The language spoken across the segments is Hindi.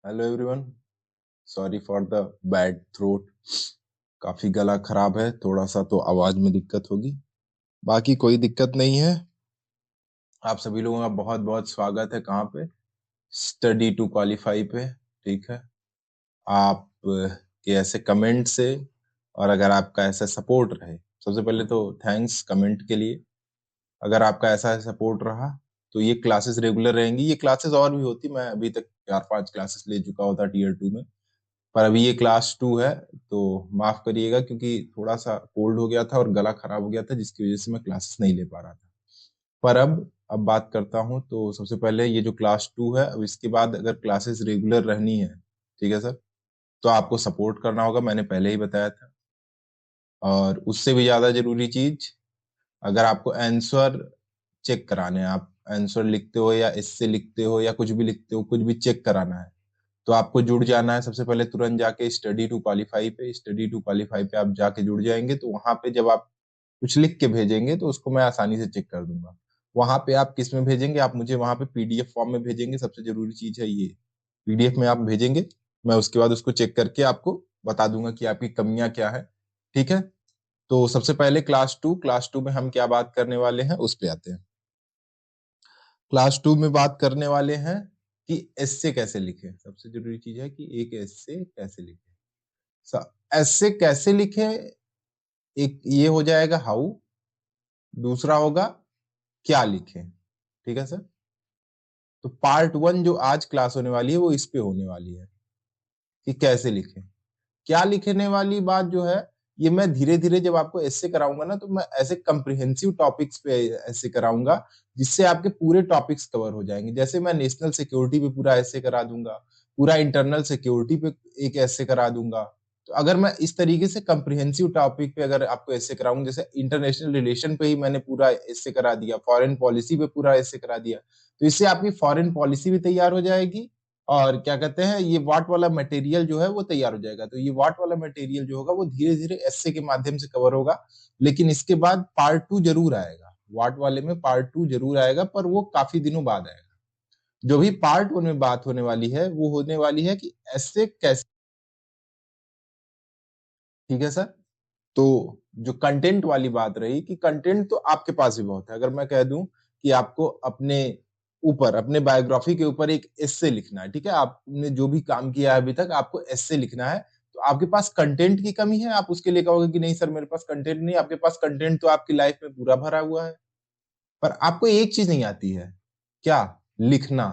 Hello everyone. Sorry for the bad throat. काफी गला खराब है, थोड़ा सा तो आवाज में दिक्कत होगी। बाकी कोई दिक्कत नहीं है। आप सभी लोगों का बहुत बहुत स्वागत है। कहाँ पे? स्टडी टू क्वालिफाई पे। ठीक है। आप के ऐसे कमेंट से और अगर आपका ऐसा सपोर्ट रहे, सबसे पहले तो थैंक्स कमेंट के लिए। अगर आपका ऐसा सपोर्ट रहा तो ये क्लासेस रेगुलर रहेंगी। ये क्लासेस और भी होती, मैं अभी तक 4-5 क्लासेस ले चुका होता टीयर 2 में, पर अभी ये क्लास 2 है तो माफ करिएगा, क्योंकि थोड़ा सा कोल्ड हो गया था और गला खराब हो गया था, जिसकी वजह से मैं क्लासेस नहीं ले पा रहा था। पर अब बात करता हूँ। तो सबसे पहले ये जो क्लास 2 है, अब इसके बाद अगर क्लासेस रेगुलर रहनी है, ठीक है सर, तो आपको सपोर्ट करना होगा, मैंने पहले ही बताया था। और उससे भी ज्यादा जरूरी चीज, अगर आपको आंसर चेक कराने हैं, आप आंसर लिखते हो या इससे लिखते हो या कुछ भी लिखते हो, कुछ भी चेक कराना है, तो आपको जुड़ जाना है। सबसे पहले तुरंत जाके स्टडी टू क्वालिफाई पे आप जाके जुड़ जाएंगे, तो वहां पे जब आप कुछ लिख के भेजेंगे तो उसको मैं आसानी से चेक कर दूंगा। वहां पे आप किस में भेजेंगे? आप मुझे वहां पे पीडीएफ फॉर्म में भेजेंगे। सबसे जरूरी चीज है ये, पीडीएफ में आप भेजेंगे। मैं उसके बाद उसको चेक करके आपको बता दूंगा कि आपकी कमियां क्या है। ठीक है। तो सबसे पहले क्लास 2 में हम क्या बात करने वाले हैं उस पे आते हैं। क्लास 2 में बात करने वाले हैं कि एस्से कैसे लिखें। सबसे जरूरी चीज है कि एक एस्से कैसे लिखें। एस्से कैसे लिखें, एक ये हो जाएगा हाउ, दूसरा होगा क्या लिखें। ठीक है सर। तो पार्ट 1 जो आज क्लास होने वाली है वो इस पे होने वाली है कि कैसे लिखें। क्या लिखने वाली बात जो है, ये मैं धीरे धीरे जब आपको ऐसे कराऊंगा ना, तो मैं ऐसे कंप्रिहेंसिव टॉपिक्स पे ऐसे कराऊंगा, जिससे आपके पूरे टॉपिक्स कवर हो जाएंगे। जैसे मैं नेशनल सिक्योरिटी पे पूरा ऐसे करा दूंगा, पूरा इंटरनल सिक्योरिटी पे एक ऐसे करा दूंगा। तो अगर मैं इस तरीके से कंप्रिहेंसिव टॉपिक पे अगर आपको ऐसे कराऊंगा, जैसे इंटरनेशनल रिलेशन पे ही मैंने पूरा ऐसे करा दिया, फॉरेन पॉलिसी पे पूरा ऐसे करा दिया, तो इससे आपकी फॉरेन पॉलिसी भी तैयार हो जाएगी और क्या कहते हैं, ये वाट वाला मटेरियल जो है वो तैयार हो जाएगा। तो ये वाट वाला मटेरियल जो होगा वो धीरे धीरे एस्से के माध्यम से कवर होगा। लेकिन इसके बाद पार्ट 2 जरूर आएगा, वाट वाले में पार्ट 2 जरूर आएगा, पर वो काफी दिनों बाद आएगा। जो भी पार्ट 1 में बात होने वाली है वो होने वाली है कि एस्से कैसे। ठीक है सर। तो जो कंटेंट वाली बात रही कि कंटेंट तो आपके पास भी बहुत है। अगर मैं कह दूं कि आपको अपने ऊपर, अपने बायोग्राफी के ऊपर एक एस्से लिखना है, ठीक है, आपने जो भी काम किया है अभी तक आपको एस्से लिखना है, तो आपके पास कंटेंट की कमी है। आप उसके लिए कहोगे कि नहीं सर मेरे पास कंटेंट नहीं। आपके पास कंटेंट तो आपकी लाइफ में पूरा भरा हुआ है, पर आपको एक चीज नहीं आती है। क्या? लिखना।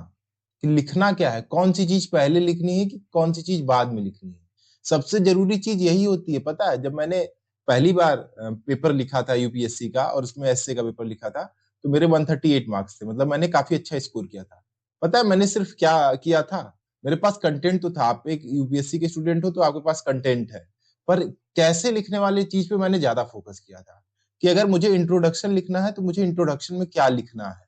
कि लिखना क्या है, कौन सी चीज पहले लिखनी है कि कौन सी चीज बाद में लिखनी है। सबसे जरूरी चीज यही होती है। पता है, जब मैंने पहली बार पेपर लिखा था यूपीएससी का और उसमें एसए का पेपर लिखा था, तो मेरे 138 मार्क्स थे, मतलब मैंने काफी अच्छा स्कोर किया था। पता है मैंने सिर्फ क्या किया था? मेरे पास कंटेंट तो था। आप एक यूपीएससी के स्टूडेंट हो तो आपके पास कंटेंट है, पर कैसे लिखने वाली चीज पे मैंने ज्यादा फोकस किया था। कि अगर मुझे इंट्रोडक्शन लिखना है तो मुझे इंट्रोडक्शन में क्या लिखना है।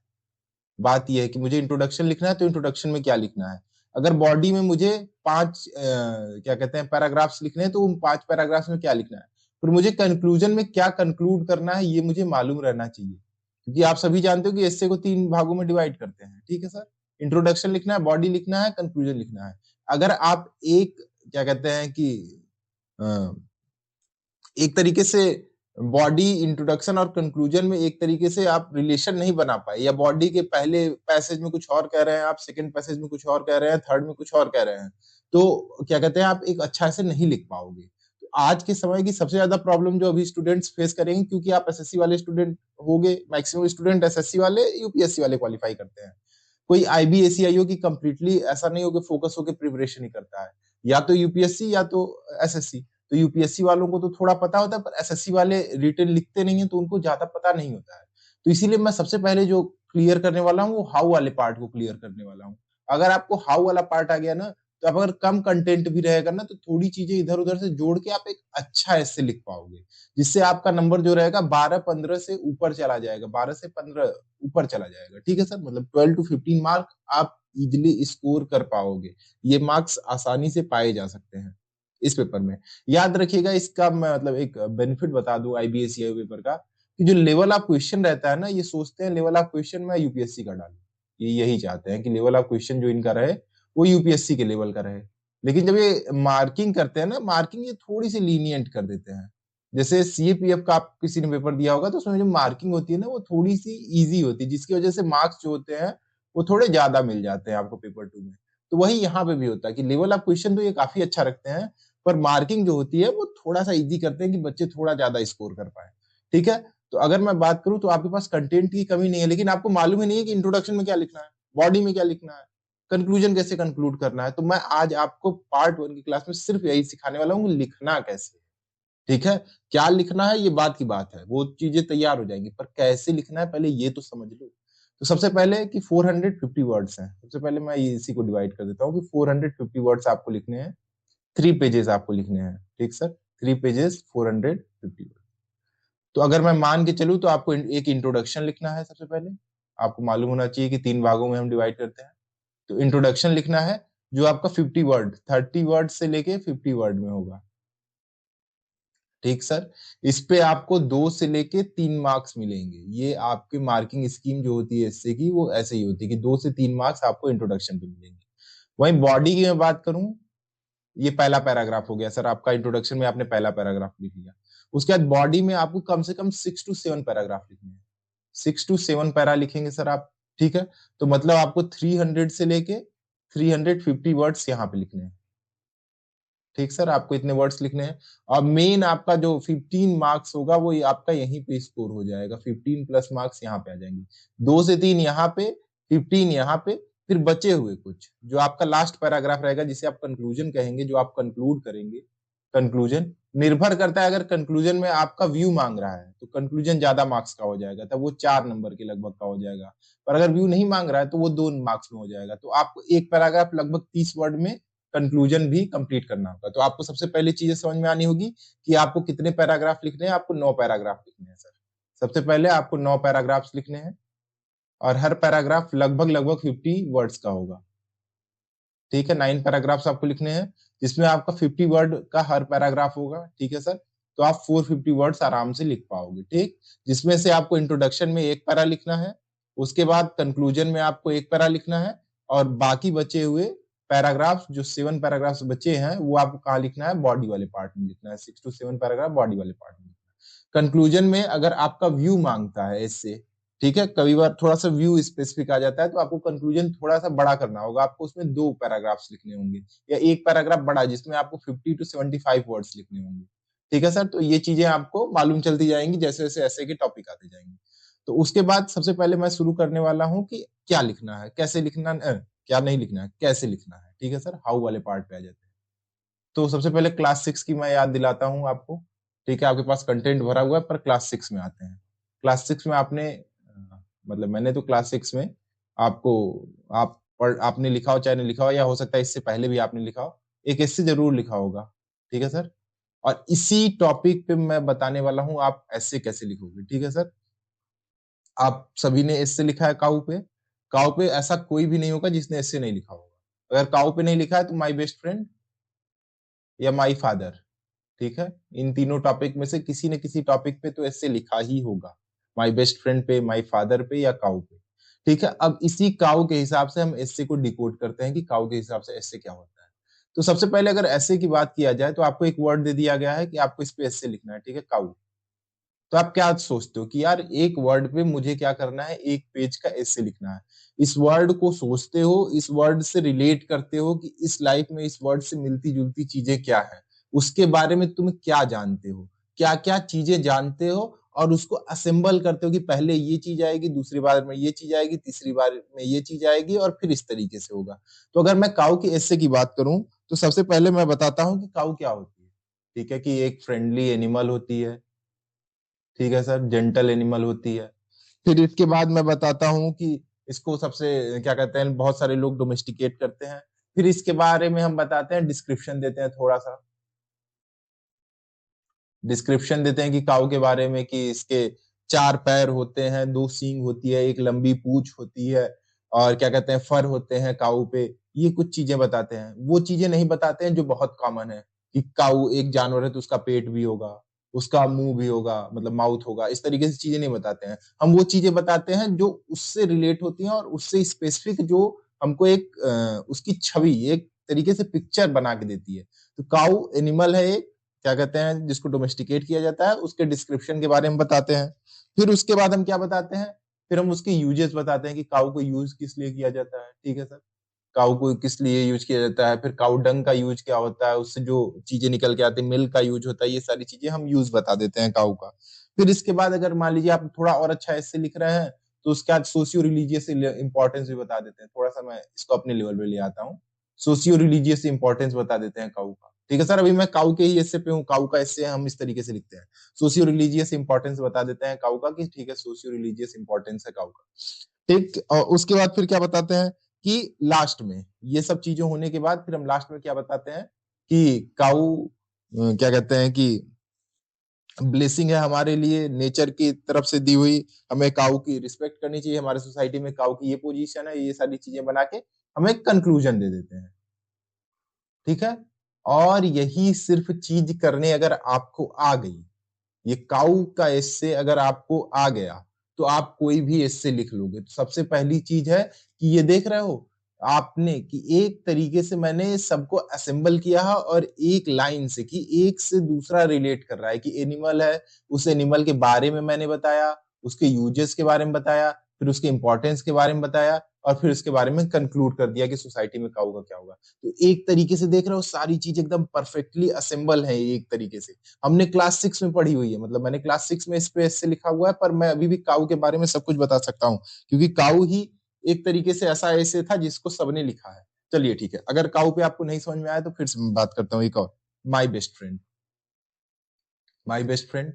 बात यह है कि मुझे इंट्रोडक्शन लिखना है तो इंट्रोडक्शन में क्या लिखना है। अगर बॉडी में मुझे 5 क्या कहते हैं पैराग्राफ्स लिखने हैं, तो उन 5 पैराग्राफ्स में क्या लिखना है। फिर मुझे कंक्लूजन में क्या कंक्लूड करना है, ये मुझे मालूम रहना चाहिए, क्योंकि आप सभी जानते हो कि एस्से को 3 भागों में डिवाइड करते हैं। ठीक है सर। इंट्रोडक्शन लिखना है, बॉडी लिखना है, कंक्लूजन लिखना है। अगर आप एक क्या कहते हैं कि अ, एक तरीके से बॉडी इंट्रोडक्शन और कंक्लूजन में एक तरीके से आप रिलेशन नहीं बना पाए, या बॉडी के पहले पैसेज में कुछ और कह रहे हैं आप, सेकंड पैसेज में कुछ और कह रहे हैं, थर्ड में कुछ और कह रहे हैं, तो क्या कहते हैं आप एक अच्छा से नहीं लिख पाओगे। तो आज के समय की सबसे ज्यादा प्रॉब्लम जो अभी स्टूडेंट्स फेस करेंगे, क्योंकि आप एसएससी वाले स्टूडेंट होगे, मैक्सिमम स्टूडेंट एसएससी वाले यूपीएससी वाले क्वालिफाई करते हैं। कोई आईबीएसईआईओ की कंप्लीटली ऐसा नहीं हो कि फोकस होकर प्रिपरेशन ही करता है, या तो यूपीएससी या तो एसएससी। तो यूपीएससी वालों को तो थोड़ा पता होता है, पर एसएससी वाले रिटन लिखते नहीं है तो उनको ज्यादा पता नहीं होता है। तो इसीलिए मैं सबसे पहले जो क्लियर करने वाला हूँ वो हाउ वाले पार्ट को क्लियर करने वाला हूँ। अगर आपको हाउ वाला पार्ट आ गया ना, तो आप अगर कम कंटेंट भी रहेगा ना, तो थोड़ी चीजें इधर उधर से जोड़ के आप एक अच्छा ऐसे लिख पाओगे, जिससे आपका नंबर जो रहेगा 12-15 से ऊपर चला जाएगा, 12 से 15 ऊपर चला जाएगा। ठीक है सर, मतलब 12 to 15 मार्क आप इजिली स्कोर कर पाओगे। ये मार्क्स आसानी से पाए जा सकते हैं इस पेपर में। याद रखिएगा, इसका मैं मतलब एक बेनिफिट बता दूं आईबीएसई पेपर का, कि जो लेवल ऑफ क्वेश्चन रहता है ना, ये सोचते हैं लेवल ऑफ क्वेश्चन मैं यूपीएससी का डालूं। ये यही चाहते हैं कि लेवल ऑफ क्वेश्चन जो इनका रहे वो यूपीएससी के लेवल का रहे। लेकिन जब ये मार्किंग करते हैं ना, मार्किंग ये थोड़ी सी लीनियंट कर देते हैं। जैसे सीएपीएफ का आप किसी ने पेपर दिया होगा तो उसमें जो मार्किंग होती है ना वो थोड़ी सी इजी होती है, जिसकी वजह से मार्क्स जो होते हैं वो थोड़े ज्यादा मिल जाते हैं आपको पेपर 2 में। तो वही यहाँ पे भी होता है कि लेवल ऑफ क्वेश्चन तो ये काफी अच्छा रखते हैं, पर मार्किंग जो होती है वो थोड़ा सा इजी करते हैं कि बच्चे थोड़ा ज्यादा स्कोर कर पाए। ठीक है, तो अगर मैं बात करूं तो आपके पास कंटेंट की कमी नहीं है, लेकिन आपको मालूम ही नहीं है कि इंट्रोडक्शन में क्या लिखना है, बॉडी में क्या लिखना है, कंक्लूजन कैसे कंक्लूड करना है। तो मैं आज आपको पार्ट 1 की क्लास में सिर्फ यही सिखाने वाला हूँ कि लिखना कैसे है। ठीक है, क्या लिखना है ये बात की बात है, वो चीजें तैयार हो जाएंगी, पर कैसे लिखना है पहले ये तो समझ लो। तो सबसे पहले कि 450 वर्ड्स हैं, सबसे पहले मैं इसी को डिवाइड कर देता हूँ कि 450 वर्ड्स आपको लिखने हैं, 3 पेजेस आपको लिखने हैं। ठीक सर, 3 पेजेस 450 वर्ड। तो अगर मैं मान के चलूं तो आपको एक इंट्रोडक्शन लिखना है। सबसे पहले आपको मालूम होना चाहिए कि 3 भागों में हम डिवाइड करते हैं। तो इंट्रोडक्शन लिखना है जो आपका 50 वर्ड, 30 वर्ड से लेके 50 वर्ड में होगा। ठीक सर, इस पे आपको 2 से लेके 3 मार्क्स मिलेंगे। ये आपकी मार्किंग स्कीम जो होती है इससे की, वो ऐसे ही होती है कि 2 से 3 मार्क्स आपको इंट्रोडक्शन पे मिलेंगे। वहीं बॉडी की मैं बात करूं, ये पहला पैराग्राफ हो गया सर आपका, इंट्रोडक्शन में आपने पहला पैराग्राफ लिख लिया। उसके बाद बॉडी में आपको कम से कम 6 to 7 पैराग्राफ लिखने हैं, 6 to 7 पैरा लिखेंगे सर आप। ठीक है, तो मतलब आपको 300 से लेके 350 वर्ड्स यहाँ पे लिखने हैं। ठीक सर, आपको इतने वर्ड्स लिखने हैं। और मेन आपका जो 15 मार्क्स होगा वो आपका यहीं पे स्कोर हो जाएगा, 15 प्लस मार्क्स यहाँ पे आ जाएंगे, 2 से 3 यहाँ पे, 15 यहाँ पे, फिर बचे हुए कुछ जो आपका लास्ट पैराग्राफ रहेगा जिसे आप कंक्लूजन कहेंगे, जो आप कंक्लूड करेंगे। कंक्लूजन निर्भर करता है, अगर कंक्लूजन में आपका व्यू मांग रहा है तो कंक्लूजन ज्यादा मार्क्स का हो जाएगा, तब वो 4 नंबर के लगभग का हो जाएगा। पर अगर व्यू नहीं मांग रहा है तो वो 2 मार्क्स में हो जाएगा। तो आपको एक पैराग्राफ लगभग 30 वर्ड में कंक्लूजन भी कंप्लीट करना होगा। तो आपको सबसे पहले चीजें समझ में आनी होगी कि आपको कितने पैराग्राफ लिखने हैं। आपको 9 पैराग्राफ लिखने हैं सर। सबसे पहले आपको 9 पैराग्राफ्स लिखने हैं और हर पैराग्राफ लगभग लगभग 50 वर्ड्स का होगा। ठीक है, 9 पैराग्राफ्स आपको लिखने हैं जिसमें आपका 50 वर्ड का हर पैराग्राफ होगा। ठीक है सर, तो आप 450 वर्ड्स आराम से लिख पाओगे। ठीक, जिसमें से आपको इंट्रोडक्शन में 1 पैरा लिखना है, उसके बाद कंक्लूजन में आपको 1 पैरा लिखना है, और बाकी बचे हुए पैराग्राफ जो 7 पैराग्राफ्स बचे हैं वो आपको कहाँ लिखना है, बॉडी वाले पार्ट में लिखना है। 6 to 7 पैराग्राफ बॉडी वाले पार्ट में लिखना है। कंक्लूजन में अगर आपका व्यू मांगता है इससे, ठीक है, कई बार थोड़ा सा व्यू स्पेसिफिक आ जाता है तो आपको कंक्लूजन थोड़ा सा बड़ा करना होगा, आपको उसमें 2 पैराग्राफ्स लिखने होंगे या 1 पैराग्राफ बड़ा जिसमें आपको 50 to 75 वर्ड्स लिखने होंगे। ठीक है सर, तो ये चीजें आपको मालूम चलती जाएंगी जैसे जैसे ऐसे के टॉपिक आते जाएंगे। तो उसके बाद सबसे पहले मैं शुरू करने वाला हूँ कि क्या लिखना है, कैसे लिखना है, क्या नहीं लिखना है, कैसे लिखना है। ठीक है सर, हाउ वाले पार्ट पे आ जाते हैं। तो सबसे पहले क्लास 6 की मैं याद दिलाता हूँ आपको। ठीक है, आपके पास कंटेंट भरा हुआ है, पर क्लास 6 में आते हैं। क्लास 6 में आपने मतलब मैंने तो क्लास 6 में आपको, आपने लिखा हो चाहे नहीं लिखा हो, या हो सकता है इससे पहले भी आपने लिखा हो, एक एस्से जरूर लिखा होगा। ठीक है सर, और इसी टॉपिक पे मैं बताने वाला हूँ आप एस्से कैसे लिखोगे। ठीक है सर, आप सभी ने एस्से लिखा है काऊ पे। काऊ पे ऐसा कोई भी नहीं होगा जिसने एस्से नहीं लिखा होगा। अगर काऊ पे नहीं लिखा है तो माई बेस्ट फ्रेंड या माई फादर। ठीक है, इन तीनों टॉपिक में से किसी न किसी टॉपिक पे तो ऐसे लिखा ही होगा, माई बेस्ट फ्रेंड पे, माई फादर पे या काउ पे। ठीक है, अब इसी काउ के हिसाब से हम एस्से को डिकोड करते हैं कि काउ के हिसाब से एस्से क्या होता है। तो सबसे पहले अगर एस्से की बात किया जाए तो आपको एक वर्ड दे दिया गया है कि आपको इस पे एस्से लिखना है। ठीक है, काउ। तो आप क्या सोचते हो कि यार एक वर्ड पे मुझे क्या करना है, एक पेज का एस्से लिखना है। इस वर्ड को सोचते हो, इस वर्ड से रिलेट करते हो कि इस लाइफ में इस वर्ड से मिलती जुलती चीजें क्या है, उसके बारे में तुम क्या जानते हो, क्या क्या चीजें जानते हो, और उसको असेंबल करते हो कि पहले ये चीज आएगी, दूसरी बार में ये चीज आएगी, तीसरी बार में ये चीज आएगी, और फिर इस तरीके से होगा। तो अगर मैं काऊ के एस्से की बात करूं तो सबसे पहले मैं बताता हूं कि काऊ क्या होती है। ठीक है, कि एक फ्रेंडली एनिमल होती है। ठीक है सर, जेंटल एनिमल होती है। फिर इसके बाद मैं बताता हूँ कि इसको सबसे क्या कहते हैं, बहुत सारे लोग डोमेस्टिकेट करते हैं। फिर इसके बारे में हम बताते हैं, डिस्क्रिप्शन देते हैं, थोड़ा सा डिस्क्रिप्शन देते हैं कि काऊ के बारे में कि इसके 4 पैर होते हैं, 2 सींग होती है, एक लंबी पूंछ होती है, और क्या कहते हैं, फर होते हैं काऊ पे। ये कुछ चीजें बताते हैं। वो चीजें नहीं बताते हैं जो बहुत कॉमन है कि काऊ एक जानवर है तो उसका पेट भी होगा, उसका मुंह भी होगा, मतलब माउथ होगा, इस तरीके से चीजें नहीं बताते हैं। हम वो चीजें बताते हैं जो उससे रिलेट होती हैं और उससे स्पेसिफिक जो हमको एक उसकी छवि, एक तरीके से पिक्चर बना के देती है। तो काऊ एनिमल है एक, क्या कहते हैं, जिसको डोमेस्टिकेट किया जाता है, उसके डिस्क्रिप्शन के बारे में बताते हैं। फिर उसके बाद हम क्या बताते हैं, फिर हम उसके यूजेस बताते हैं कि काऊ को यूज किस लिए किया जाता है, ठीक है सर। काऊ को किस लिए यूज किया जाता है, फिर काऊ डंग का यूज क्या होता है, उससे जो चीजें निकल के आती है, मिल्क का यूज होता है, ये सारी चीजें हम यूज बता देते हैं काऊ का। फिर इसके बाद अगर मान लीजिए आप थोड़ा और अच्छा ऐसे लिख रहे हैं, तो उसके बाद सोशियो रिलीजियस इंपॉर्टेंस भी बता देते हैं। थोड़ा सा मैं इसको अपने लेवल पे ले आता हूँ, सोशियो रिलीजियस इंपॉर्टेंस बता देते हैं काऊ का, ठीक है सर। अभी मैं काऊ के ही एस्से पे हूँ, काऊ का एस्से हम इस तरीके से लिखते हैं, सोशियो रिलीजियस इंपॉर्टेंस बता देते हैं काऊ का, कि ठीक है सोशियो रिलीजियस इंपॉर्टेंस है काऊ का, ठीक। और उसके बाद फिर क्या बताते हैं कि लास्ट में ये सब चीजें होने के बाद फिर हम लास्ट में क्या बताते हैं कि काऊ क्या कहते हैं कि ब्लेसिंग है हमारे लिए, नेचर की तरफ से दी हुई, हमें काऊ की रिस्पेक्ट करनी चाहिए, हमारे सोसाइटी में काऊ की ये पोजीशन है, ये सारी चीजें बना के हम एक कंक्लूजन दे देते हैं, ठीक है। और यही सिर्फ चीज करने अगर आपको आ गई, ये काऊ का एस्से अगर आपको आ गया, तो आप कोई भी एस्से लिख लोगे। तो सबसे पहली चीज है कि ये देख रहे हो आपने कि एक तरीके से मैंने सबको असेंबल किया है, और एक लाइन से कि एक से दूसरा रिलेट कर रहा है, कि एनिमल है, उस एनिमल के बारे में मैंने बताया, उसके यूजेस के बारे में बताया, फिर उसके इंपॉर्टेंस के बारे में बताया, और फिर उसके बारे में कंक्लूड कर दिया कि सोसाइटी में काऊ का क्या होगा। तो एक तरीके से देख रहे हो सारी चीज एकदम परफेक्टली असेंबल है एक तरीके से। हमने क्लास 6 में पढ़ी हुई है, मतलब मैंने क्लास 6 में इस पे ऐसे लिखा हुआ है, पर मैं अभी भी काऊ के बारे में सब कुछ बता सकता हूँ, क्योंकि काऊ ही एक तरीके से ऐसा ऐसे था जिसको सबने लिखा है। चलिए ठीक है, अगर काऊ पे आपको नहीं समझ में आया तो फिर से मैं बात करता हूँ एक और, my best friend. My best friend,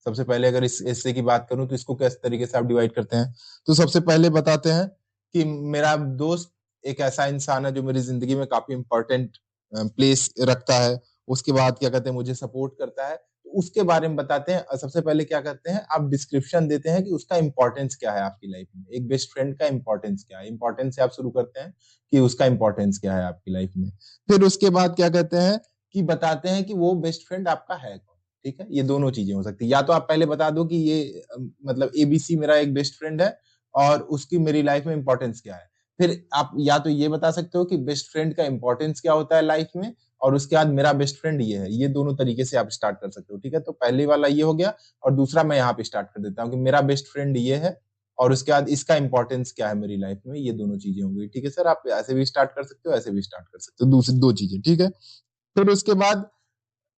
सबसे पहले अगर इस एस्से की बात करूं तो इसको किस तरीके से आप डिवाइड करते हैं, तो सबसे पहले बताते हैं कि मेरा दोस्त एक ऐसा इंसान है जो मेरी जिंदगी में काफी इंपॉर्टेंट प्लेस रखता है। उसके बाद क्या कहते हैं, मुझे सपोर्ट करता है, तो उसके बारे में बताते हैं। सबसे पहले क्या करते हैं, आप डिस्क्रिप्शन देते हैं कि उसका इंपॉर्टेंस क्या है आपकी लाइफ में, एक बेस्ट फ्रेंड का इंपॉर्टेंस क्या है, इंपॉर्टेंस से आप शुरू करते हैं कि उसका इंपॉर्टेंस क्या है आपकी लाइफ में। फिर उसके बाद क्या कहते हैं कि बताते हैं कि वो बेस्ट फ्रेंड आपका है कौन, ठीक है। ये दोनों चीजें हो सकती है, या तो आप पहले बता दो कि ये मतलब एबीसी मेरा एक बेस्ट फ्रेंड है और उसकी मेरी लाइफ में इंपॉर्टेंस क्या है। फिर आप या तो ये बता सकते हो कि बेस्ट फ्रेंड का इंपॉर्टेंस क्या होता है लाइफ में, और उसके बाद मेरा बेस्ट फ्रेंड ये है। ये दोनों तरीके से आप स्टार्ट कर सकते हो, ठीक है। तो पहले वाला ये हो गया, और दूसरा मैं यहाँ पे स्टार्ट कर देता हूँ कि मेरा बेस्ट फ्रेंड ये है, और उसके बाद इसका इंपॉर्टेंस क्या है मेरी लाइफ में। ये दोनों चीजें होंगी, ठीक है सर। आप ऐसे भी स्टार्ट कर सकते हो, ऐसे भी स्टार्ट कर सकते हो, दूसरी दो चीजें, ठीक है। फिर उसके बाद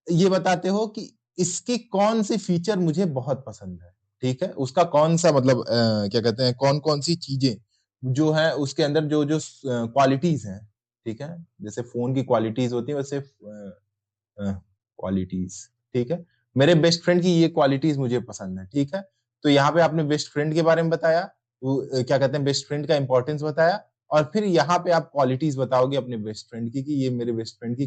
ये बताते हो कि इसके कौन से फीचर मुझे बहुत पसंद है, ठीक है। उसका कौन सा मतलब क्या कहते हैं, कौन कौन सी चीजें जो है उसके अंदर, जो जो क्वालिटीज हैं, ठीक है। जैसे फोन की क्वालिटीज होती है, वैसे क्वालिटीज, ठीक है। मेरे बेस्ट फ्रेंड की ये क्वालिटीज मुझे पसंद है, ठीक है। तो यहाँ पे आपने बेस्ट फ्रेंड के बारे में बताया, वो क्या कहते हैं, बेस्ट फ्रेंड का इंपॉर्टेंस बताया, और फिर यहाँ पे आप क्वालिटीज बताओगे अपने बेस्ट फ्रेंड की, कि ये मेरे बेस्ट फ्रेंड की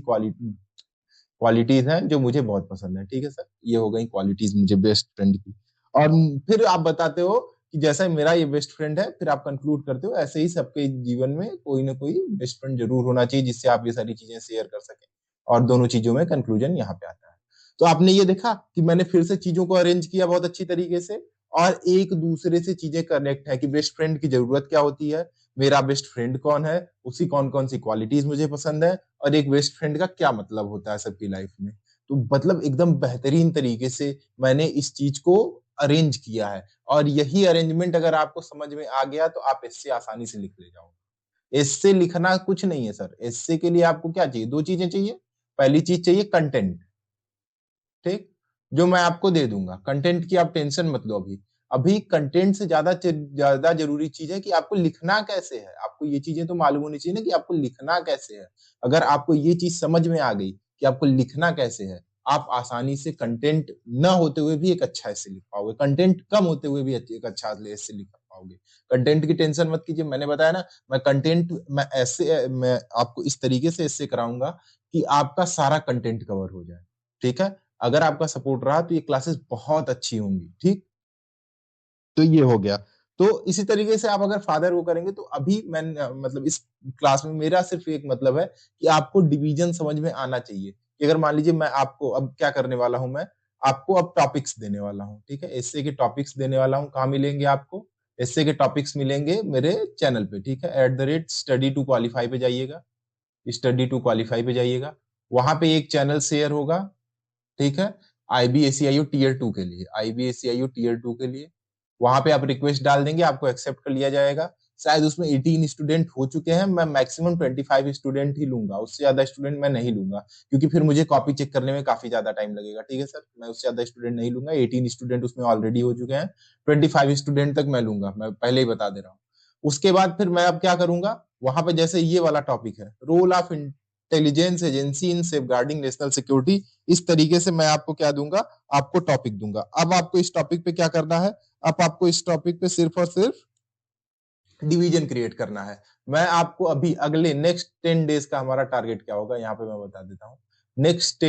क्वालिटीज हैं जो मुझे बहुत पसंद है, ठीक है सर। ये हो गई क्वालिटीज मुझे बेस्ट फ्रेंड की। और फिर आप बताते हो कि जैसा मेरा ये बेस्ट फ्रेंड है, फिर आप कंक्लूड करते हो ऐसे ही सबके जीवन में कोई ना कोई बेस्ट फ्रेंड जरूर होना चाहिए, जिससे आप ये सारी चीजें शेयर कर सकें, और दोनों चीजों में कंक्लूजन यहाँ पे आता है। तो आपने ये देखा कि मैंने फिर से चीजों को अरेंज किया बहुत अच्छी तरीके से, और एक दूसरे से चीजें कनेक्ट है कि बेस्ट फ्रेंड की जरूरत क्या होती है, मेरा बेस्ट फ्रेंड कौन है, उसकी कौन कौन सी क्वालिटीज मुझे पसंद है, और एक बेस्ट फ्रेंड का क्या मतलब होता है सबकी लाइफ में। तो मतलब एकदम बेहतरीन तरीके से मैंने इस चीज को अरेंज किया है, और यही अरेंजमेंट अगर आपको समझ में आ गया तो आप इससे आसानी से लिख ले जाओगे। इससे लिखना कुछ नहीं है सर, इससे के लिए आपको क्या चाहिए, दो चीजें चाहिए। पहली चीज चाहिए कंटेंट, ठीक, जो मैं आपको दे दूंगा। कंटेंट की आप टेंशन मत लो, अभी अभी कंटेंट से ज्यादा जरूरी चीज है कि आपको लिखना कैसे है। आपको ये चीजें तो मालूम होनी चाहिए ना कि आपको लिखना कैसे है। अगर आपको ये चीज समझ में आ गई कि आपको लिखना कैसे है, आप आसानी से कंटेंट न होते हुए भी एक अच्छा ऐसे लिख पाओगे, कंटेंट कम होते हुए भी एक अच्छा ऐसे लिख पाओगे। कंटेंट की टेंशन मत कीजिए, मैंने बताया ना, मैं कंटेंट मैं ऐसे मैं आपको इस तरीके से ऐसे कराऊंगा कि आपका सारा कंटेंट कवर हो जाए, ठीक है। अगर आपका सपोर्ट रहा तो ये क्लासेस बहुत अच्छी होंगी, ठीक। तो ये हो गया। तो इसी तरीके से आप अगर फादर को करेंगे तो अभी मैं मतलब इस क्लास में मेरा सिर्फ एक मतलब है कि आपको डिवीजन समझ में आना चाहिए, कि अगर मान लीजिए मैं आपको अब क्या करने वाला हूं, मैं आपको अब टॉपिक्स देने वाला हूं, ठीक है। एस्से के टॉपिक्स देने वाला हूं, कहाँ मिलेंगे आपको, एसए के टॉपिक्स मिलेंगे मेरे चैनल पे, ठीक है। @study2qualify पे जाइएगा, study2qualify पे जाइएगा, वहां पे एक चैनल शेयर होगा, ठीक है, IBACIO टियर 2 के लिए, IBACIO टियर 2 के लिए। वहां पे आप रिक्वेस्ट डाल देंगे, आपको एक्सेप्ट कर लिया जाएगा। शायद उसमें 18 स्टूडेंट हो चुके हैं, मैं मैक्सिमम 25 स्टूडेंट ही लूंगा, उससे ज्यादा स्टूडेंट मैं नहीं लूंगा, क्योंकि फिर मुझे कॉपी चेक करने में काफी ज्यादा टाइम लगेगा, ठीक है सर। मैं उससे ज्यादा स्टूडेंट नहीं लूंगा, 18 स्टूडेंट उसमें ऑलरेडी हो चुके हैं, 25 स्टूडेंट तक मैं लूंगा, मैं पहले ही बता दे रहा हूँ। उसके बाद फिर मैं अब क्या करूंगा, वहां पे जैसे ये वाला टॉपिक है, role of intelligence agency in safeguarding national security, इस तरीके से मैं आपको क्या दूंगा, आपको टॉपिक दूंगा। अब आपको इस टॉपिक पे क्या करना है, अब आपको इस टॉपिक पे सिर्फ और सिर्फ डिवीजन क्रिएट करना है। मैं आपको अभी अगले नेक्स्ट 10 डेज का हमारा टारगेट क्या होगा, यहाँ पे मैं बता देता हूँ। नेक्स्ट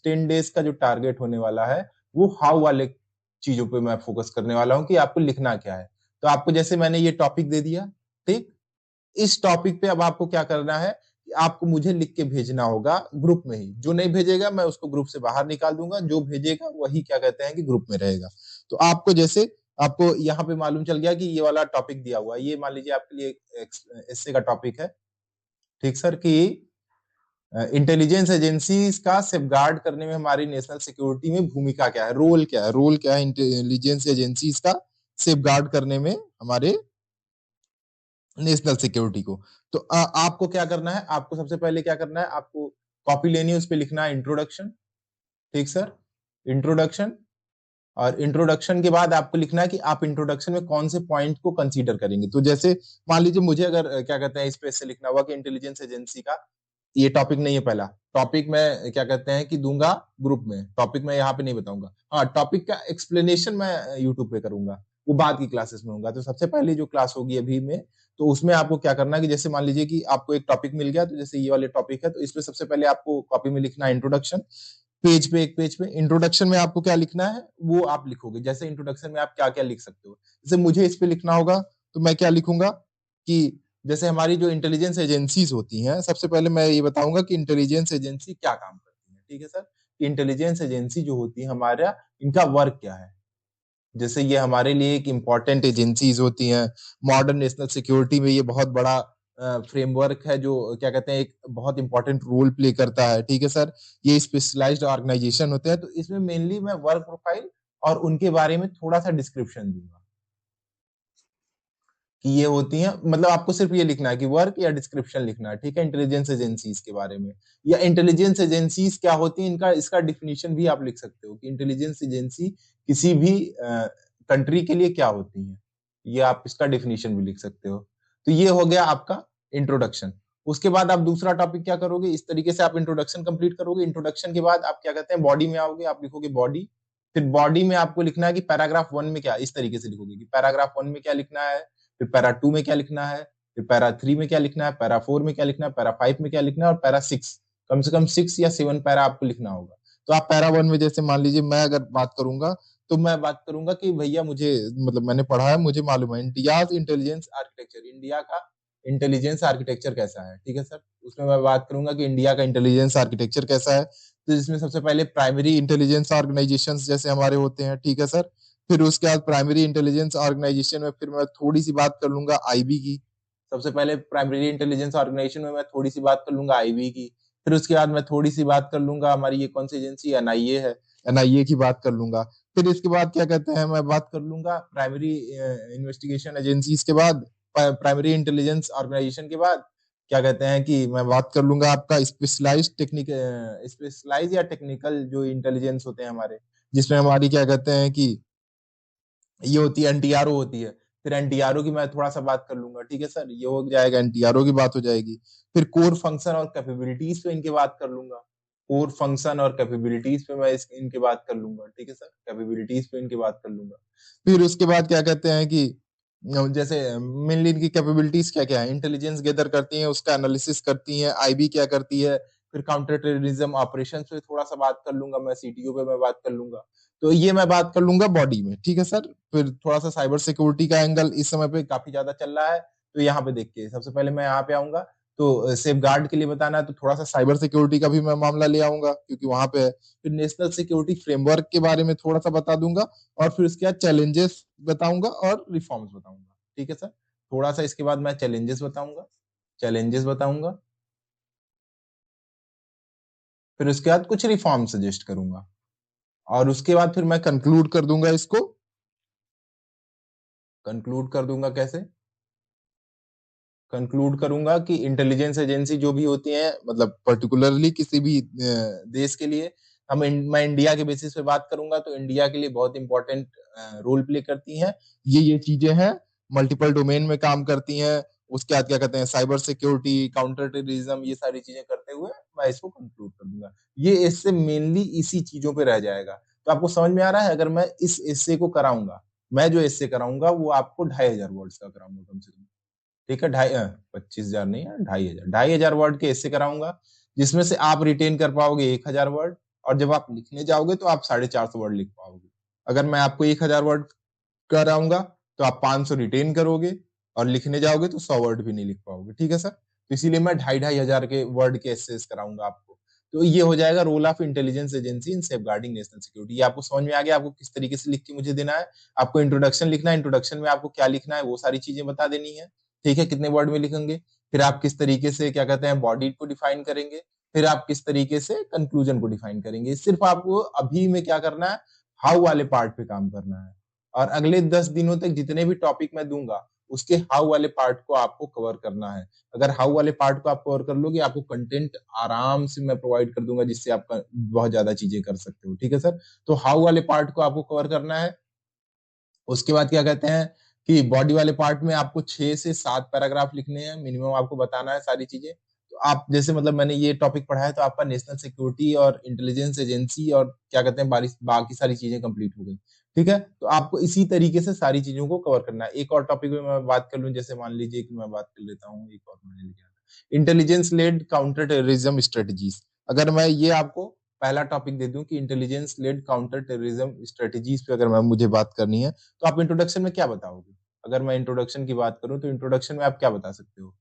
10 डेज का जो टारगेट होने वाला है, वो हाउ वाले चीजों पे मैं फोकस करने वाला हूँ कि आपको लिखना क्या है। तो आपको जैसे मैंने ये टॉपिक दे दिया, ठीक, इस टॉपिक पे अब आपको क्या करना है कि आपको मुझे लिख के भेजना होगा ग्रुप में ही। जो नहीं भेजेगा मैं उसको ग्रुप से बाहर निकाल दूंगा, जो भेजेगा वही क्या कहते हैं कि ग्रुप में रहेगा। तो आपको जैसे आपको यहाँ पे मालूम चल गया कि ये वाला टॉपिक दिया हुआ है, ये मान लीजिए आपके लिए एसए का टॉपिक है, ठीक सर, कि इंटेलिजेंस एजेंसीज का सेफगार्ड करने में हमारी नेशनल सिक्योरिटी में भूमिका क्या है, रोल क्या है, रोल क्या है इंटेलिजेंस एजेंसीज का सेफगार्ड करने में हमारे नेशनल सिक्योरिटी को। तो आपको क्या करना है, आपको सबसे पहले क्या करना है, आपको कॉपी लेनी है, उस पर लिखना है इंट्रोडक्शन, ठीक सर, इंट्रोडक्शन। और इंट्रोडक्शन के बाद आपको लिखना है कि आप इंट्रोडक्शन में कौन से पॉइंट को कंसीडर करेंगे। तो जैसे मान लीजिए मुझे अगर क्या कहते हैं इस पे से लिखना हुआ कि इंटेलिजेंस एजेंसी का ये टॉपिक नहीं है, पहला टॉपिक मैं क्या कहते हैं कि दूंगा ग्रुप में, टॉपिक मैं यहाँ पे नहीं बताऊंगा। हाँ, टॉपिक का एक्सप्लेनेशन मैं यूट्यूब पे करूंगा, वो बाद की क्लासेस में होगा। तो सबसे पहले जो क्लास होगी अभी में, तो उसमें आपको क्या करना है कि जैसे मान लीजिए कि आपको एक टॉपिक मिल गया, तो जैसे ये वाले टॉपिक है, तो इसमें सबसे पहले आपको कॉपी में लिखना है इंट्रोडक्शन, पेज पे, एक पेज पे इंट्रोडक्शन में आपको क्या लिखना है वो आप लिखोगे। जैसे इंट्रोडक्शन में आप क्या क्या लिख सकते हो, जैसे मुझे इस पे लिखना होगा तो मैं क्या लिखूंगा कि जैसे हमारी जो इंटेलिजेंस एजेंसीज होती हैं, सबसे पहले मैं ये बताऊंगा कि इंटेलिजेंस एजेंसी क्या काम करती है, ठीक है सर। इंटेलिजेंस एजेंसी जो होती है हमारा, इनका वर्क क्या है। जैसे ये हमारे लिए एक इम्पॉर्टेंट एजेंसीज होती हैं, मॉडर्न नेशनल सिक्योरिटी में ये बहुत बड़ा फ्रेमवर्क है, जो क्या कहते हैं एक बहुत इंपॉर्टेंट रोल प्ले करता है, ठीक है सर। ये स्पेशलाइज्ड ऑर्गेनाइजेशन होते हैं, तो इसमें मेनली मैं वर्क प्रोफाइल और उनके बारे में थोड़ा सा डिस्क्रिप्शन दूंगा कि ये होती हैं, मतलब आपको सिर्फ ये लिखना है कि वर्क या डिस्क्रिप्शन लिखना है, ठीक है, इंटेलिजेंस एजेंसीज के बारे में। या इंटेलिजेंस एजेंसीज क्या होती हैं, इनका इसका डिफिनीशन भी आप लिख सकते हो कि इंटेलिजेंस एजेंसी किसी भी कंट्री के लिए क्या होती है, ये आप इसका डिफिनीशन भी लिख सकते हो। तो ये हो गया आपका इंट्रोडक्शन। उसके बाद आप दूसरा टॉपिक क्या करोगे, इस तरीके से आप इंट्रोडक्शन कंप्लीट करोगे। इंट्रोडक्शन के बाद आप क्या कहते हैं बॉडी में आओगे, आप लिखोगे बॉडी। फिर बॉडी में आपको लिखना है कि पैराग्राफ 1 में क्या, इस तरीके से लिखोगे कि पैराग्राफ 1 में क्या लिखना है, फिर पैरा 2 में क्या लिखना है, फिर पैरा 3 में क्या लिखना है, पैरा 4 में क्या लिखना है, पैरा 5 में क्या लिखना है, और पैरा 6, कम से कम 6 या 7 पैरा आपको लिखना होगा। तो आप पैरा 1 में जैसे मान लीजिए मैं अगर बात करूंगा, तो मैं बात करूंगा कि भैया मुझे, मतलब मैंने पढ़ा है, मुझे मालूम है इंडिया इंटेलिजेंस आर्किटेक्चर, इंडिया का इंटेलिजेंस आर्किटेक्चर कैसा है, ठीक है सर। उसमें मैं बात करूंगा कि इंडिया का इंटेलिजेंस आर्किटेक्चर कैसा है। तो जिसमें सबसे पहले प्राइमरी इंटेलिजेंस ऑर्गेनाइजेशन जैसे हमारे होते हैं, ठीक है सर। फिर उसके बाद प्राइमरी इंटेलिजेंस ऑर्गेनाइजेशन में फिर मैं थोड़ी सी बात कर लूंगा आईबी की। सबसे पहले प्राइमरी इंटेलिजेंस ऑर्गेनाइजेशन में मैं थोड़ी सी बात कर लूंगा आईबी की। फिर उसके बाद मैं थोड़ी सी बात कर लूंगा हमारी ये कौन सी एजेंसी एनआईए है, एनआईए की बात कर लूंगा। फिर इसके बाद क्या कहते हैं मैं बात कर लूंगा प्राइमरी इन्वेस्टिगेशन एजेंसीज के बाद, प्राइमरी इंटेलिजेंस ऑर्गेनाइजेशन के बाद क्या कहते हैं कि मैं बात कर लूंगा आपका स्पेशलाइज टेक्निक, स्पेशलाइज या टेक्निकल जो इंटेलिजेंस होते हैं हमारे, जिसमें हमारी क्या कहते हैं कि ये होती है एनटीआरओ होती है। फिर एनटीआरओ की मैं थोड़ा सा बात कर लूंगा, ठीक है सर, ये हो जाएगा, एनटीआरओ की बात हो जाएगी। फिर कोर फंक्शन और कैपेबिलिटीज पे इनके बात कर लूंगा, कोर फंक्शन और कैपेबिलिटीज पे मैं इनके बात कर लूंगा, ठीक है सर, कैपेबिलिटीज पे इनके बात कर लूंगा। फिर उसके बाद क्या कहते हैं कि जैसे मेनली इनकी कैपेबिलिटीज क्या क्या है, इंटेलिजेंस गैदर करती हैं, उसका एनालिसिस करती हैं, आईबी क्या करती है। फिर काउंटर टेररिज्म ऑपरेशन पे थोड़ा सा बात कर लूंगा मैं, सीटीओ पे मैं बात कर लूंगा। तो ये मैं बात कर लूंगा बॉडी में, ठीक है सर। फिर थोड़ा सा साइबर सिक्योरिटी का एंगल इस समय पे काफी ज्यादा चल रहा है, तो यहाँ पे देखिए सबसे पहले मैं यहाँ पे आऊंगा तो सेफगार्ड के लिए बताना है तो थोड़ा सा साइबर सिक्योरिटी का भी मैं मामला ले आऊंगा क्योंकि वहां पे है। फिर नेशनल सिक्योरिटी फ्रेमवर्क के बारे में थोड़ा सा बता दूंगा और फिर उसके बाद चैलेंजेस बताऊंगा और रिफॉर्म्स बताऊंगा। ठीक है सर, थोड़ा सा इसके बाद मैं चैलेंजेस बताऊंगा, फिर उसके बाद कुछ रिफॉर्म सजेस्ट करूंगा और उसके बाद फिर मैं कंक्लूड कर दूंगा इसको। कंक्लूड कर दूंगा कैसे? कंक्लूड करूंगा कि इंटेलिजेंस एजेंसी जो भी होती है, मतलब पर्टिकुलरली किसी भी देश के लिए, मैं इंडिया के बेसिस पे बात करूंगा तो इंडिया के लिए बहुत इंपॉर्टेंट रोल प्ले करती हैं। ये चीजें हैं, मल्टीपल डोमेन में काम करती हैं। उसके बाद क्या कहते हैं, साइबर सिक्योरिटी, काउंटर टेररिज्म, ये सारी चीजें करते हुए मैं इसको कंक्लूड कर दूंगा। ये इससे मेनली इसी चीजों पे रह जाएगा। तो आपको समझ में आ रहा है, अगर मैं इस एस्से को कराऊंगा, मैं जो एस्से कराऊंगा वो आपको 2500 वर्ड्स का कराऊंगा कम से कम। ठीक है, 25,000 नहीं है, 2,500 वर्ड के ऐसे कराऊंगा, जिसमें से आप रिटेन कर पाओगे 1,000 वर्ड, और जब आप लिखने जाओगे तो आप 450 वर्ड लिख पाओगे। अगर मैं आपको 1,000 वर्ड कराऊंगा तो आप 500 रिटेन करोगे और लिखने जाओगे तो 100 वर्ड भी नहीं लिख पाओगे। ठीक है सर, तो इसीलिए मैं 2,500 के वर्ड के एसेस कराऊंगा आपको। तो ये हो जाएगा role of intelligence agency in safeguarding national security. ये आपको समझ में आ गया, आपको किस तरीके से लिख के मुझे देना है। आपको इंट्रोडक्शन लिखना है, इंट्रोडक्शन में आपको क्या लिखना है वो सारी चीजें बता देनी है। ठीक है, कितने वर्ड में लिखेंगे, फिर आप किस तरीके से क्या कहते हैं बॉडी को डिफाइन करेंगे, फिर आप किस तरीके से कंक्लूजन को डिफाइन करेंगे। सिर्फ आपको अभी में क्या करना है, हाउ वाले पार्ट पे काम करना है, और अगले 10 दिनों तक जितने भी टॉपिक मैं दूंगा उसके हाउ वाले पार्ट को आपको कवर करना है। अगर हाउ वाले पार्ट को आप कवर कर लोगे, आपको कंटेंट आराम से मैं प्रोवाइड कर दूंगा जिससे आप बहुत ज्यादा चीजें कर सकते हो। ठीक है सर, तो हाउ वाले पार्ट को आपको कवर करना है। उसके बाद क्या कहते हैं कि बॉडी वाले पार्ट में आपको 6 से 7 पैराग्राफ लिखने हैं मिनिमम, आपको बताना है सारी चीजें। तो आप जैसे मतलब मैंने ये टॉपिक पढ़ा है तो आपका नेशनल सिक्योरिटी और इंटेलिजेंस एजेंसी और क्या कहते हैं बाकी सारी चीजें कंप्लीट हो गई। ठीक है, तो आपको इसी तरीके से सारी चीजों को कवर करना है। एक और टॉपिक में मैं बात कर लूं, जैसे मान लीजिए कि मैं बात कर लेता हूँ, एक और मैंने लिखा intelligence led counter terrorism strategies. अगर मैं ये आपको पहला टॉपिक दे दूं कि intelligence led counter terrorism strategies पे अगर मैं मुझे बात करनी है तो आप इंट्रोडक्शन में क्या बताओगे? अगर मैं इंट्रोडक्शन की बात करूं तो इंट्रोडक्शन में आप क्या बता सकते हो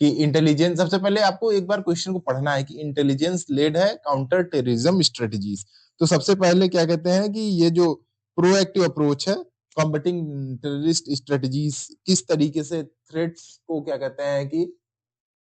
कि इंटेलिजेंस, सबसे पहले आपको एक बार क्वेश्चन को पढ़ना है कि इंटेलिजेंस लेड है काउंटर टेररिज्म स्ट्रेटजीज। तो सबसे पहले क्या कहते हैं कि ये जो प्रोएक्टिव अप्रोच है कॉम्बटिंग टेररिस्ट स्ट्रेटजीज, किस तरीके से थ्रेट्स को क्या कहते हैं कि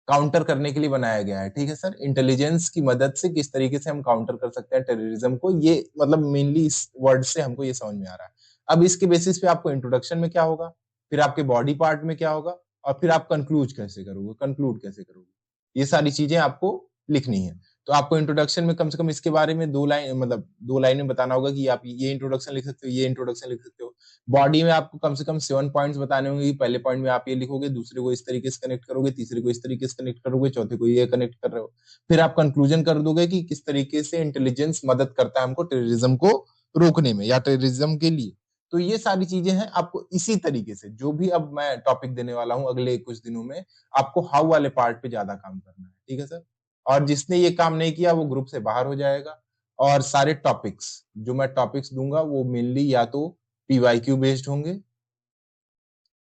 काउंटर करने के लिए बनाया गया है। ठीक है सर, इंटेलिजेंस की मदद से किस तरीके से हम काउंटर कर सकते हैं टेररिज्म को, ये मतलब मेनली इस वर्ड से हमको ये समझ में आ रहा है। अब इसके बेसिस पे आपको इंट्रोडक्शन में क्या होगा, फिर आपके बॉडी पार्ट में क्या होगा, और फिर आप कंक्लूड कैसे करोगे, ये सारी चीजें आपको लिखनी है। तो आपको इंट्रोडक्शन में कम से कम इसके बारे में 2 लाइन, मतलब 2 लाइन में बताना होगा कि आप ये इंट्रोडक्शन लिख सकते हो, ये इंट्रोडक्शन लिख सकते हो। बॉडी में आपको कम से कम 7 पॉइंट्स बताने होंगे। पहले पॉइंट में आप ये लिखोगे, दूसरे को इस तरीके से कनेक्ट करोगे, तीसरे को इस तरीके से कनेक्ट करोगे, चौथे को ये कनेक्ट कर रहे हो। फिर आप कंक्लूजन कर दोगे कि किस तरीके से इंटेलिजेंस मदद करता है हमको टेररिज्म को रोकने में या टेररिज्म के लिए। तो ये सारी चीजें हैं, आपको इसी तरीके से जो भी अब मैं टॉपिक देने वाला हूं अगले कुछ दिनों में, आपको हाउ वाले पार्ट पे ज्यादा काम करना है। ठीक है सर, और जिसने ये काम नहीं किया वो ग्रुप से बाहर हो जाएगा। और सारे टॉपिक्स जो मैं टॉपिक्स दूंगा वो मेनली या तो पीवाईक्यू बेस्ड होंगे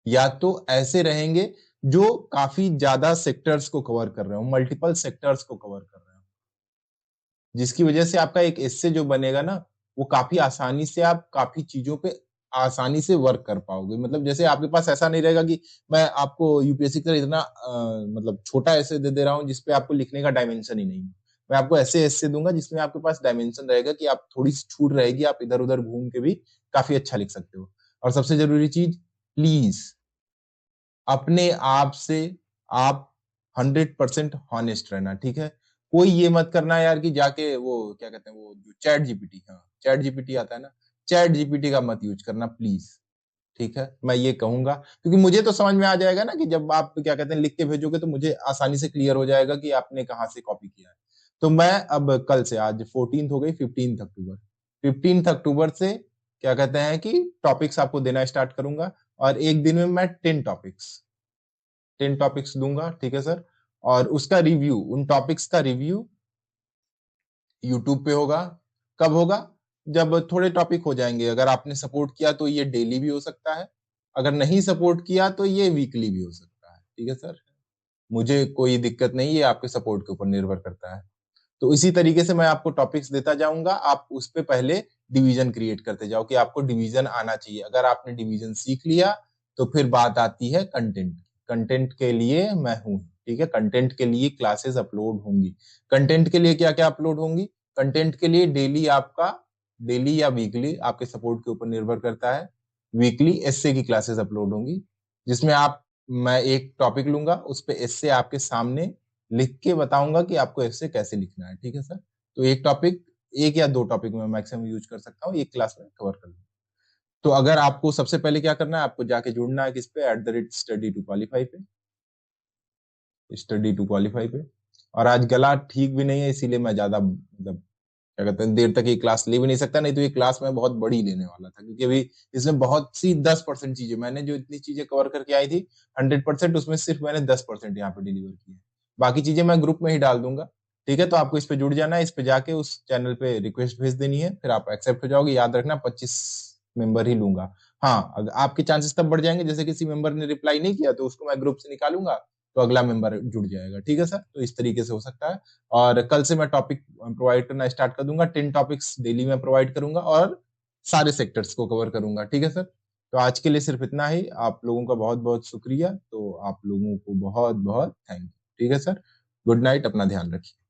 या तो ऐसे रहेंगे जो काफी ज्यादा सेक्टर्स को कवर कर रहे हो, मल्टीपल सेक्टर्स को कवर कर रहे हो, जिसकी वजह से आपका एक एस्से जो बनेगा ना, वो काफी आसानी से आप काफी चीजों पे आसानी से वर्क कर पाओगे। मतलब जैसे आपके पास ऐसा नहीं रहेगा कि मैं आपको यूपीएससी की तरह इतना मतलब छोटा एस्से दे रहा हूँ जिसपे आपको लिखने का डायमेंशन ही नहीं है। मैं आपको ऐसे एस्से दूंगा जिसमें आपके पास डायमेंशन रहेगा कि आप थोड़ी सी छूट रहेगी, आप इधर उधर घूम के भी काफी अच्छा लिख सकते हो। और सबसे जरूरी चीज, प्लीज अपने आप से आप 100% हॉनेस्ट रहना। ठीक है, कोई ये मत करना यार कि जाके वो क्या कहते हैं, वो जो चैट जीपीटी, हाँ चैट जीपीटी आता है ना, चैट जीपीटी का मत यूज करना प्लीज। ठीक है, मैं ये कहूंगा क्योंकि मुझे तो समझ में आ जाएगा ना कि जब आप क्या कहते हैं लिख के भेजोगे तो मुझे आसानी से क्लियर हो जाएगा कि आपने कहाँ से कॉपी किया है। तो मैं अब कल से, आज 14 हो गई, 15 अक्टूबर, 15 अक्टूबर से क्या कहते हैं कि टॉपिक्स आपको देना स्टार्ट करूंगा, और एक दिन में मैं 10 टॉपिक्स दूंगा। ठीक है सर, और उसका रिव्यू, उन टॉपिक्स का रिव्यू यूट्यूब पे होगा। कब होगा? जब थोड़े टॉपिक हो जाएंगे। अगर आपने सपोर्ट किया तो ये डेली भी हो सकता है, अगर नहीं सपोर्ट किया तो ये वीकली भी हो सकता है। ठीक है सर, मुझे कोई दिक्कत नहीं है, ये आपके सपोर्ट के ऊपर निर्भर करता है। तो इसी तरीके से मैं आपको टॉपिक्स देता जाऊँगा, आप उस पे पहले डिवीज़न क्रिएट करते जाओ कि आपको डिवीज़न आना चाहिए। अगर आपने डिवीज़न सीख लिया, तो फिर बात आती है कंटेंट। कंटेंट के लिए मैं हूँ, ठीक है? कंटेंट के लिए क्लासेस अपलोड होंगी। कंटेंट के लिए क्या-क्या अपलोड होंगी? कंटेंट के लिए डेली या वीकली आपके सपोर्ट के ऊपर निर्भर करता है। वीकली एस्से की क्लासेस अपलोड होंगी, जिसमें मैं एक टॉपिक लूँगा, उस पे एस्से आपके सामने लिख के बताऊँगा कि आपको एस्से कैसे लिखना है, ठीक है सर? तो 1 या 2 टॉपिक मैं मैक्सिमम यूज़ कर सकता हूँ, एक क्लास में कवर कर लूँगा। तो अगर आपको सबसे पहले क्या करना है, आपको जाके जुड़ना है किस पे @study2qualify पे, स्टडी टू क्वालीफाई पे। और आज गला ठीक भी नहीं है, इसीलिए मैं ज़्यादा मतलब क्या कहते हैं, देर तक ये क्लास ले भी नहीं सकता, नहीं तो ये क्लास मैं बहुत बड़ी लेने वाला था, क्योंकि अभी इसमें बहुत सी 10% चीज़ें, मैंने जो इतनी चीज़ें कवर करके आई थी, 100% उसमें सिर्फ मैंने 10% यहाँ पे डिलीवर की है। बाकी चीज़ें मैं ग्रुप में ही डाल दूँगा, ठीक है? तो आपको इस पे जुड़ जाना है, इस पे जाके उस चैनल पे रिक्वेस्ट भेज देनी है, फिर आप एक्सेप्ट हो जाओगे। याद रखना 25 मेंबर ही लूँगा। हाँ, आपके चांसेस तब बढ़ जाएँगे, जैसे किसी मेंबर ने रिप्लाई नहीं किया, तो उसको मैं ग्रुप से निकालूँगा, तो अगला मेंबर जुड़ जाएगा, ठीक है सर? तो इस तरीके से हो सकता है। और कल से मैं टॉपिक प्रोवाइड करना स्टार्ट कर दूँगा, 10 टॉपिक्स डेली मैं प्रोवाइड करूँगा और सारे सेक्टर्स को कवर करूँगा, ठीक है सर? तो आज के लिए सिर्फ इतना ही। आप लोगों का बहुत-बहुत शुक्रिया। तो आप लोगों को बहुत-बहुत थैंक यू। ठीक है सर? गुड नाइट, अपना ध्यान रखिए।